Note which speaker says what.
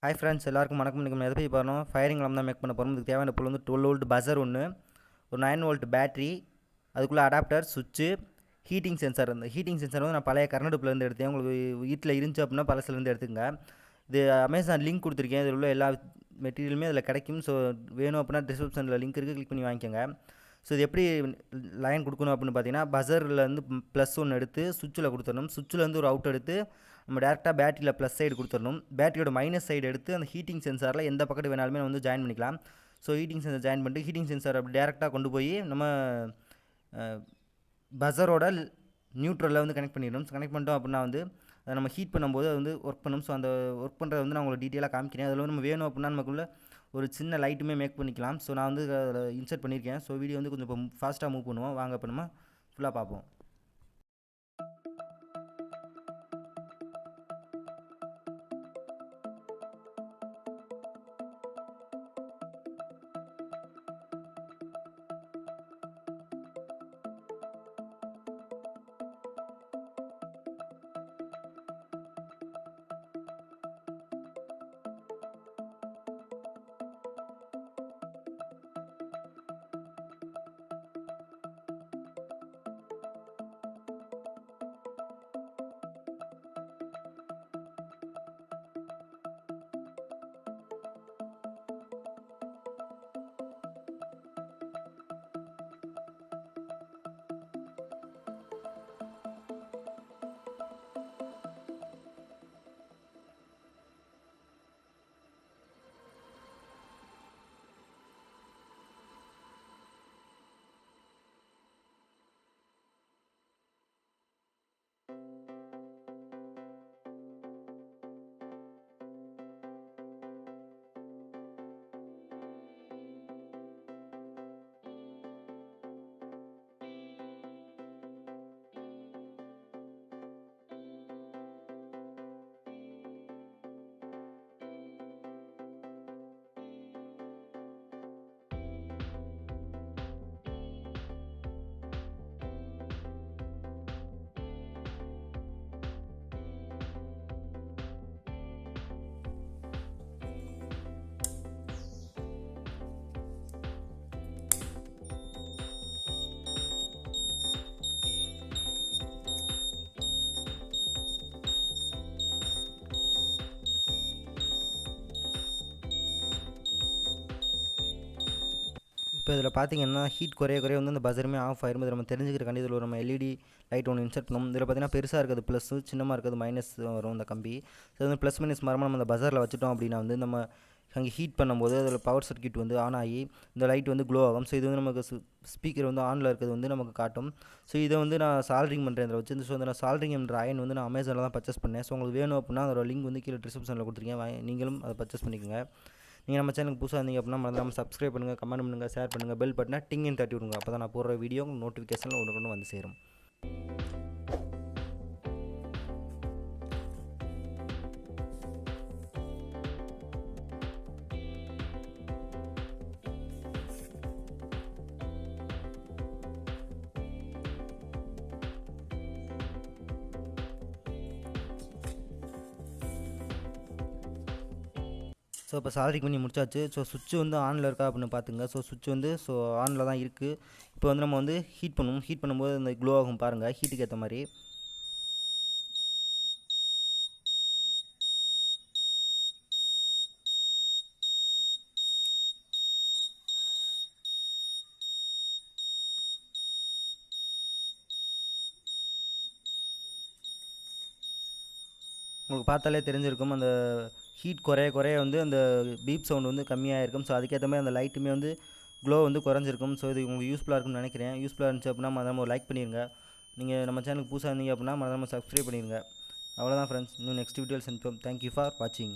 Speaker 1: Hi friends, எல்லாருக்கும் வணக்கம். இன்றைக்கி நம்ம எதை பற்றி பாருங்கள், ஃபயரிங் அலாம் தான் மேக் பண்ண போகிறோம். இதுக்கு தேவையான பொருள் வந்து 12 வோல்ட் பஸர் ஒன்று, ஒரு 9 வோல்ட் பேட்ரி, அதுக்குள்ளே அடாப்டர், சுவிட்சு, ஹீட்டிங் சென்சார். இந்த ஹீட்டிங் சென்சார் வந்து நான் பழைய கரண்ட் அடுப்புலேருந்து எடுத்தேன். உங்களுக்கு வீட்டில் இருந்துச்சு அப்படின்னா பழசுலேருந்து எடுத்துங்க. இது அமேசான் லிங்க் கொடுத்துருக்கேன். இதில் உள்ள எல்லா மெட்டீரியலுமே அதில் கிடைக்கும். ஸோ வேணும் அப்படின்னா டிஸ்கிரிப்ஷனில் லிங்க் இருக்குது, கிளிக் பண்ணி வாங்கிக்கோங்க. ஸோ இது எப்படி லைன் கொடுக்கணும் அப்படின்னு பார்த்தீங்கன்னா, பஸரில் வந்து ப்ளஸ் ஒன்று எடுத்து சுவிட்சில் கொடுத்துடணும். சுவிட்சில் வந்து ஒரு அவுட் எடுத்து நம்ம டேரெக்டாக பேட்டரியில் ப்ளஸ் சைடு கொடுத்துடணும். பேட்டரியோட மைனஸ் சைடு எடுத்து அந்த ஹீட்டிங் சென்சாரில் எந்த பக்கத்து வேணாலுமே வந்து ஜாயின் பண்ணிக்கலாம். ஸோ ஹீட்டிங் சென்சார் ஜாயின் பண்ணிட்டு ஹீட்டிங் சென்சார் அப்படி டேரெக்டாக கொண்டு போய் நம்ம பஸரோட நியூட்ரலில் வந்து கனெக்ட் பண்ணிடணும். கனெக்ட் பண்ணிட்டோம் அப்படின்னா வந்து அதை நம்ம ஹீட் பண்ணும்போது அது வந்து ஒர்க் பண்ணணும். ஸோ அந்த ஒர்க் பண்ணுறத வந்து நான் உங்களுக்கு டீட்டெயிலாக காமிக்கிறேன். அதில் வந்து நம்ம வேணும் அப்படின்னா நமக்குள்ள ஒரு சின்ன லைட்டுமே மேக் பண்ணிக்கலாம். ஸோ நான் வந்து அதில் இன்சர்ட் பண்ணியிருக்கேன். ஸோ வீடியோ வந்து கொஞ்சம் இப்போ ஃபாஸ்ட்டாக மூவ் பண்ணுவோம். வாங்க இப்போ நம்ம ஃபுல்லாக பார்ப்போம். இப்போ இதில் பார்த்தீங்கன்னா ஹீட் குறைய வந்து அந்த பஸருமே ஆஃப் ஆயிரும். நம்ம தெரிஞ்சுக்கிறக்காண்டி இதில் நம்ம எல்இடி லைட் ஒன்று இன்சர்ட் பண்ணணும். இதில் பார்த்தீங்கன்னா பெருசாக இருக்கிறது ப்ளஸ்ஸு, சின்னமாக இருக்கிறது மைனஸ் வரும் இந்த கம்பி. ஸோ வந்து ப்ளஸ் மைனஸ் மரமாக நம்ம அந்த பஸரில் வச்சுட்டோம் அப்படின்னா வந்து நம்ம அங்கே ஹீட் பண்ணும்போது அதில் பவர் சர்க்யூட் வந்து ஆன் ஆகி இந்த லைட் வந்து க்ளோ ஆகும். ஸோ இது வந்து நமக்கு ஸ்பீக்கர் வந்து ஆனில் இருக்கிறது வந்து நமக்கு காட்டும். ஸோ இதை வந்து நான் சால்ட்ரிங் பண்ணுறேன் இதில் வச்சு. ஸோ நான் சால்ட்ரிங் என்ற அயன் வந்து நான் அமேசானில் தான் பர்ச்சேஸ் பண்ணேன். ஸோ உங்களுக்கு வேணும் அப்படின்னா அதோட லிங்க் வந்து கீழே டிஸ்கிரிப்ஷனில் கொடுத்துருக்கேன், நீங்களும் அதை பர்ச்சேஸ் பண்ணிக்கோங்க. நீங்கள் நம்ம சேனலுக்கு புதுசாக இருந்தீங்க அப்படின்னா மறந்துடாமல் சப்ஸ்கிரைப் பண்ணுங்கள், கமெண்ட் பண்ணுங்கள், ஷேர் பண்ணுங்கள், பெல் பட்டனை டிங்னு தட்டி விடுங்க. அப்போ தான் நான் போடுற வீடியோ நோட்டிஃபிகேஷனில் ஒன்று வந்து சேரும். ஸோ இப்போ சால்ட்ரிங் பண்ணி முடிச்சாச்சு. ஸோ சுவிட்ச் வந்து ஆனில் இருக்கா அப்படின்னு பார்த்துங்க. ஸோ சுவிட்ச் வந்து ஆனில் தான் இருக்குது. இப்போ வந்து நம்ம வந்து ஹீட் பண்ணுவோம். ஹீட் பண்ணும்போது அந்த க்ளோ ஆகும் பாருங்கள், ஹீட்டுக்கு ஏற்ற மாதிரி. உங்களுக்கு பார்த்தாலே தெரிஞ்சிருக்கும், அந்த ஹீட் குறைய வந்து அந்த பீப் சவுண்ட் வந்து கம்மியாக இருக்கும். ஸோ அதுக்கேற்ற மாதிரி அந்த லைட்டுமே வந்து க்ளோ வந்து குறைஞ்சிருக்கும். ஸோ இது உங்களுக்கு யூஸ்ஃபுல்லாக இருக்கும்னு நினைக்கிறேன். யூஸ்ஃபுல்லாக இருந்துச்சு அப்படின்னா மறக்காம ஒரு லைக் பண்ணிடுங்க. நீங்கள் நம்ம சேனலுக்கு புதுசாக இருந்தீங்க அப்படின்னா மறக்காம சப்ஸ்கிரைப் பண்ணிடுங்க. அவ்வளோதான் ஃப்ரெண்ட்ஸ், இன்னும் நெக்ஸ்ட் வீடியோவில் சந்திப்போம். தேங்க்யூ ஃபார் வாட்சிங்.